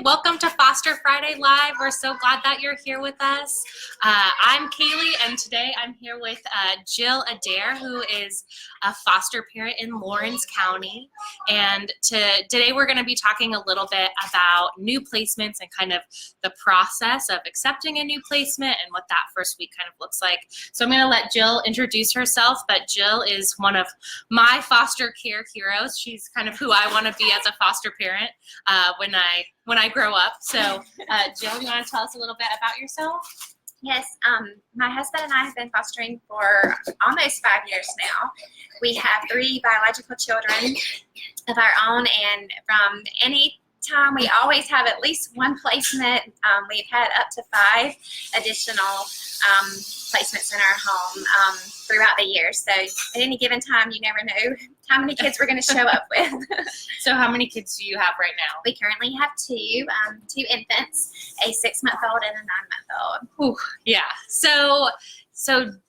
welcome to Foster Friday Live. We're so glad that you're here with us. I'm Kaley, and today I'm here with Jill Adair, who is a foster parent in Lawrence County. And today we're going to be talking a little bit about new placements and kind of the process of accepting a new placement and what that first week kind of looks like. So I'm going to let Jill introduce herself, but Jill is one of my foster care heroes. She's kind of who I want to be as a foster parent when I grow up. So Jill, you want to tell us a little bit about yourself? Yes, my husband and I have been fostering for almost 5 years now. We have 3 biological children of our own, and from any time we always have at least one placement. We've had up to 5 additional placements in our home throughout the year. So at any given time, you never know how many kids we're going to show up with. So how many kids do you have right now? We currently have 2 infants, a 6-month-old and a 9-month-old. Ooh, yeah. So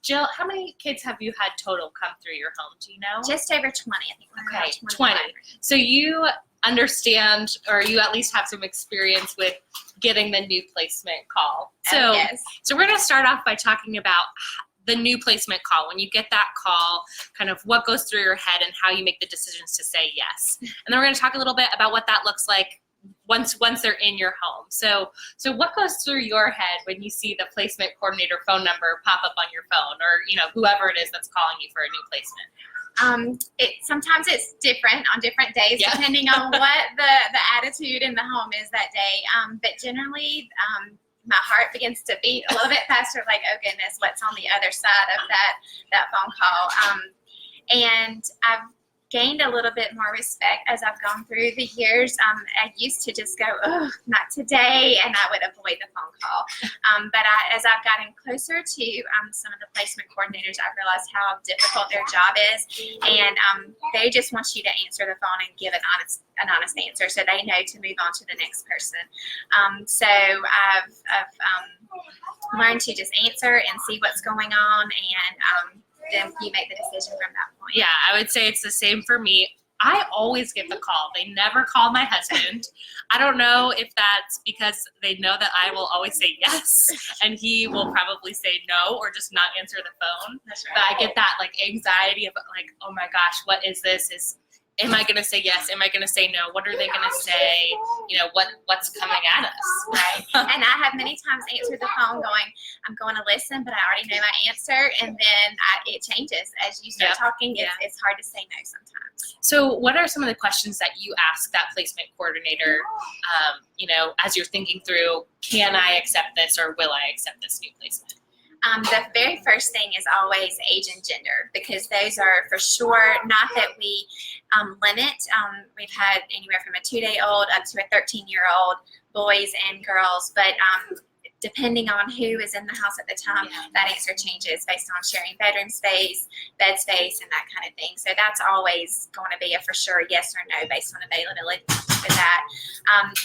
Jill, how many kids have you had total come through your home? Do you know? Just over 20, I think. Okay, 20. So you understand, or you at least have some experience with getting the new placement call. So, yes. So we're going to start off by talking about the new placement call. When you get that call, kind of what goes through your head and how you make the decisions to say yes. And then we're going to talk a little bit about what that looks like once they're in your home. So what goes through your head when you see the placement coordinator phone number pop up on your phone, or whoever it is that's calling you for a new placement? Sometimes it's different on different days, yeah. Depending on what the attitude in the home is that day. But generally, my heart begins to beat a little bit faster, like, oh goodness, what's on the other side of that phone call? And I've gained a little bit more respect as I've gone through the years. I used to just go, oh, not today, and I would avoid the phone call. But as I've gotten closer to some of the placement coordinators, I've realized how difficult their job is, and they just want you to answer the phone and give an honest answer, so they know to move on to the next person. So I've learned to just answer and see what's going on, and then you make the decision from that point. Yeah, I would say it's the same for me. I always get the call. They never call my husband. I don't know if that's because they know that I will always say yes, and he will probably say no or just not answer the phone. That's right. But I get that anxiety of oh my gosh, what is this? Am I going to say yes? Am I going to say no? What are they going to say? What's coming at us, right? And I have many times answered the phone going, I'm going to listen, but I already know my answer. And then it changes as you start talking. It's hard to say no sometimes. So what are some of the questions that you ask that placement coordinator, as you're thinking through, can I accept this or will I accept this new placement? The very first thing is always age and gender, because those are for sure, not that we limit. We've had anywhere from a 2-day-old up to a 13-year-old, boys and girls, but depending on who is in the house at the time, that answer changes based on sharing bedroom space, bed space, and that kind of thing. So that's always going to be a for sure yes or no based on availability with that.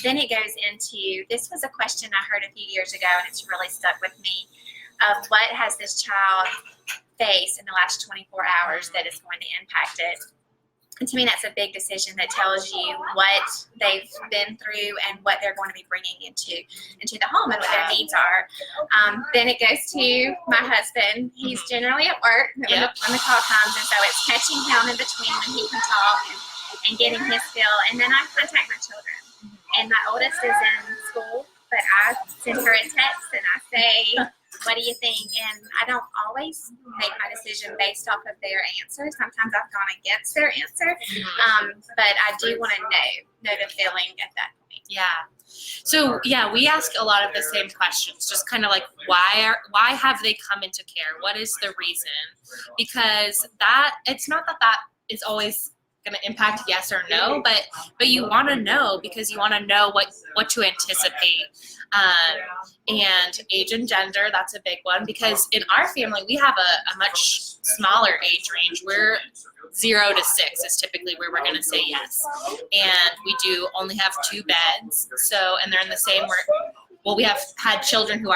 Then it goes into, this was a question I heard a few years ago, and it's really stuck with me, of what has this child faced in the last 24 hours that is going to impact it. And to me, that's a big decision that tells you what they've been through and what they're going to be bringing into the home and what their needs are. Then it goes to my husband. He's generally at work when the call comes, and so it's catching him in between when he can talk and getting his fill. And then I contact my children. And my oldest is in school, but I send her a text and I say, what do you think? And I don't always make my decision based off of their answer. Sometimes I've gone against their answer, but I do want to know the feeling at that point. Yeah. So we ask a lot of the same questions, just kind of like why have they come into care? What is the reason? Because it's not that is always going to impact yes or no, but you want to know, because you want to know what to anticipate. And age and gender, that's a big one, because in our family we have a much smaller age range. We're 0 to 6 is typically where we're going to say yes, and we do only have 2 beds. So, and they're in the same we have had children who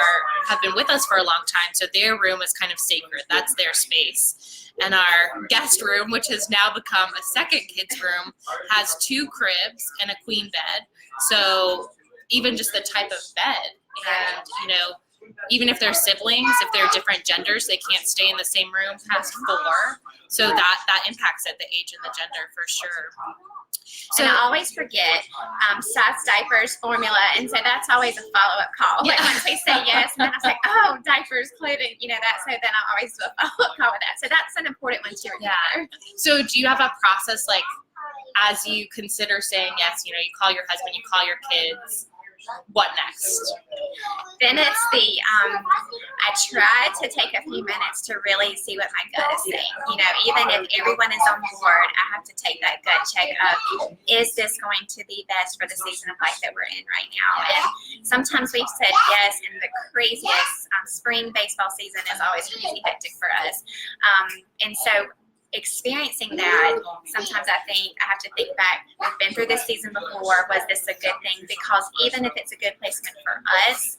have been with us for a long time, so their room is kind of sacred. That's their space. And our guest room, which has now become a second kid's room, has 2 cribs and a queen bed. So even just the type of bed. And, you know, even if they're siblings, if they're different genders, they can't stay in the same room past 4. So that impacts it, the age and the gender for sure. So and I always forget size, diapers, formula, and so that's always a follow-up call. Like once we say yes, and then I say, oh, diapers, clothing, you know that. So then I always do a follow-up call with that. So that's an important one to remember. So do you have a process, like, as you consider saying yes, you know, you call your husband, you call your kids, what next? Then it's I try to take a few minutes to really see what my gut is saying. You know, even if everyone is on board, I have to take that gut check of, is this going to be best for the season of life that we're in right now? And sometimes we've said yes, and the craziest spring baseball season is always crazy hectic for us. And so experiencing that, sometimes I think I have to think back, we've been through this season before, was this a good thing? Because even if it's a good placement for us,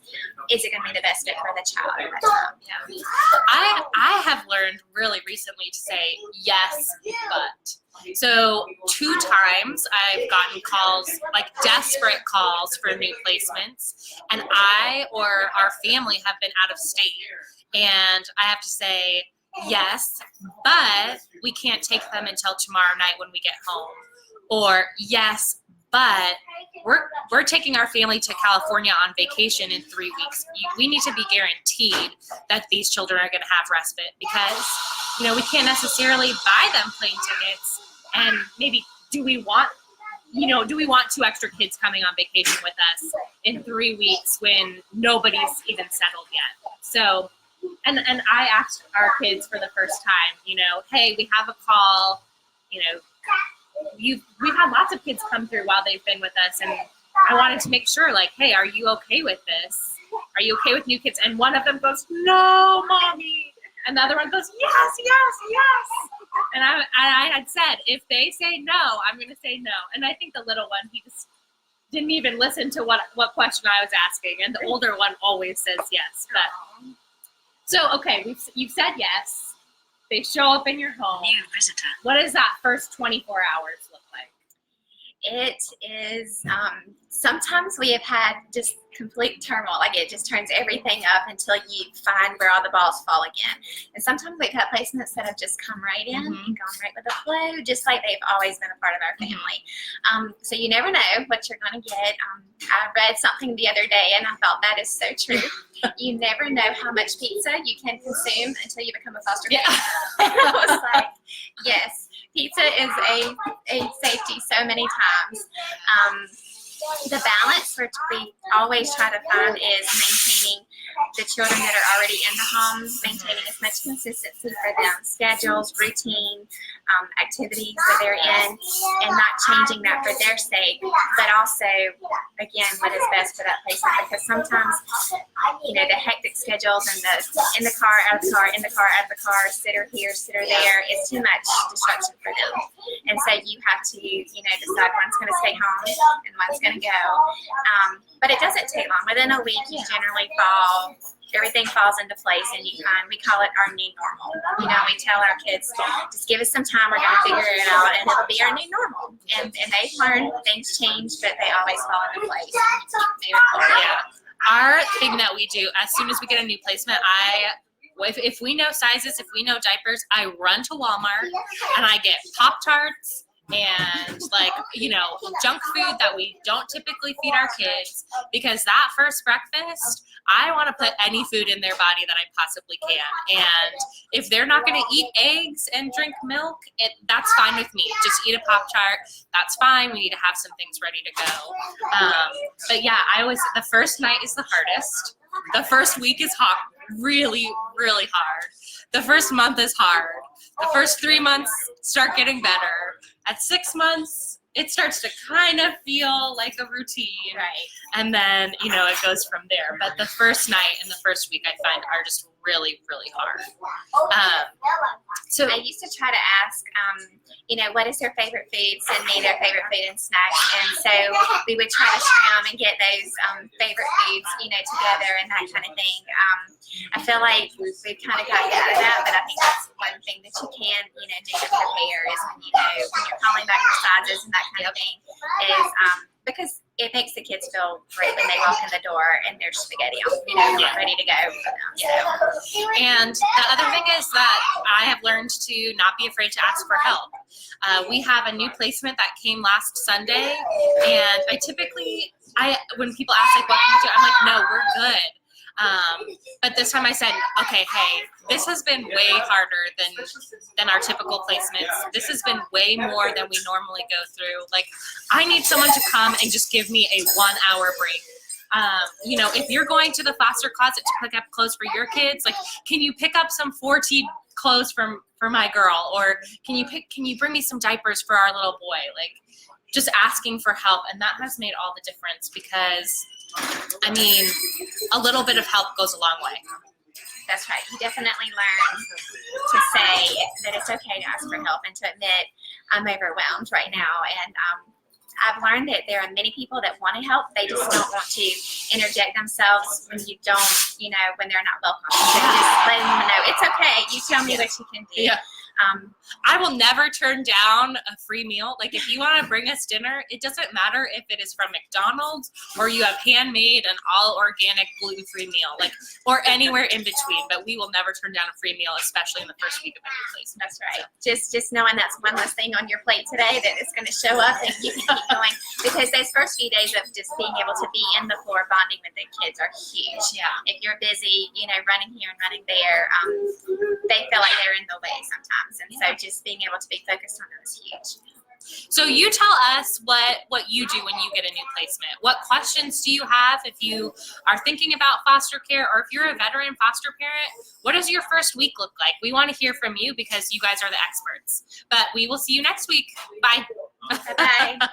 is it going to be the best fit for the child at that time? Yeah. I have learned really recently to say yes, but. So 2 times I've gotten calls, like desperate calls for new placements, and I or our family have been out of state, and I have to say, yes, but we can't take them until tomorrow night when we get home. Or yes, but we're taking our family to California on vacation in 3 weeks. We need to be guaranteed that these children are going to have respite, because, you know, we can't necessarily buy them plane tickets. And maybe do we want 2 extra kids coming on vacation with us in 3 weeks when nobody's even settled yet? So. And I asked our kids for the first time, you know, hey, we have a call, you know, we've had lots of kids come through while they've been with us, and I wanted to make sure, like, hey, are you okay with this? Are you okay with new kids? And one of them goes, no, mommy. And the other one goes, yes, yes, yes. And I had said, if they say no, I'm going to say no. And I think the little one, he just didn't even listen to what question I was asking. And the older one always says yes. But so, okay, you've said yes. They show up in your home. New visitor. What does that first 24 hours look like? It is, sometimes we have had just complete turmoil. Like, it just turns everything up until you find where all the balls fall again. And sometimes we've had placements that have just come right in and gone right with the flow, just like they've always been a part of our family. So you never know what you're going to get. I read something the other day, and I thought that is so true. You never know how much pizza you can consume until you become a foster parent. And I was like, yes, pizza is a safety so many times. The balance we always try to find is maintaining the children that are already in the home, maintaining as much consistency for them, schedules, routine, activities that they're in, and not changing that for their sake, but also, again, what is best for that placement. Because sometimes, you know, the hectic schedules and the in the car, out of the car, in the car, out of the car, sitter here, sitter there, is too much distraction for them. And so you have to, you know, decide one's going to stay home and one's going to go. But it doesn't take long. Within a week, you generally everything falls into place, and we call it our new normal. You know, we tell our kids, just give us some time, we're going to figure it out, and it'll be our new normal. And they learn, things change, but they always fall into place. Yeah. Our thing that we do, as soon as we get a new placement, if we know sizes, if we know diapers, I run to Walmart and I get Pop-Tarts and, like, you know, junk food that we don't typically feed our kids, because that first breakfast, I want to put any food in their body that I possibly can. And if they're not going to eat eggs and drink milk, that's fine with me. Just eat a Pop-Tart. That's fine. We need to have some things ready to go. But yeah, the first night is the hardest. The first week is hard, really, really hard. The first month is hard. The first 3 months start getting better. At 6 months, it starts to kind of feel like a routine. Right. And then, you know, it goes from there. But the first night and the first week, I find, are just really, really hard. So I used to try to ask, you know, what is their favorite food? Send me their favorite food and snacks. And so we would try to scram and get those favorite foods, you know, together and that kind of thing. I feel like we've kind of gotten out of that, but I think that's one thing that you can, you know, do to prepare is when you're calling back for sizes and that kind of thing, is because it makes the kids feel great when they walk in the door and there's spaghetti on, ready to go for them. And the other thing is that I have learned to not be afraid to ask for help. We have a new placement that came last Sunday, and when people ask like, what can you do? I'm like, no, we're good. But this time I said, okay, hey, this has been way harder than our typical placements. This has been way more than we normally go through. Like, I need someone to come and just give me a 1 hour break. If you're going to the foster closet to pick up clothes for your kids, like, can you pick up some 4T clothes for my girl? Or can you bring me some diapers for our little boy? Like, just asking for help. And that has made all the difference because, I mean, a little bit of help goes a long way. That's right. You definitely learn to say that it's okay to ask for help and to admit I'm overwhelmed right now. And I've learned that there are many people that want to help. They just don't want to interject themselves when you don't, when they're not welcome. So just letting them know it's okay. You tell me what you can do. Yeah. I will never turn down a free meal. Like, if you want to bring us dinner, it doesn't matter if it is from McDonald's or you have handmade an all organic gluten-free meal, like, or anywhere in between. But we will never turn down a free meal, especially in the first week of a new place. That's right. Just knowing that's one less thing on your plate today that is going to show up and you can keep going, because those first few days of just being able to be in the floor bonding with the kids are huge. Yeah. If you're busy, running here and running there, they feel like they're in the way sometimes. And so just being able to be focused on them is huge. So you tell us what you do when you get a new placement. What questions do you have if you are thinking about foster care, or if you're a veteran foster parent? What does your first week look like? We want to hear from you because you guys are the experts. But we will see you next week. Bye. Bye-bye.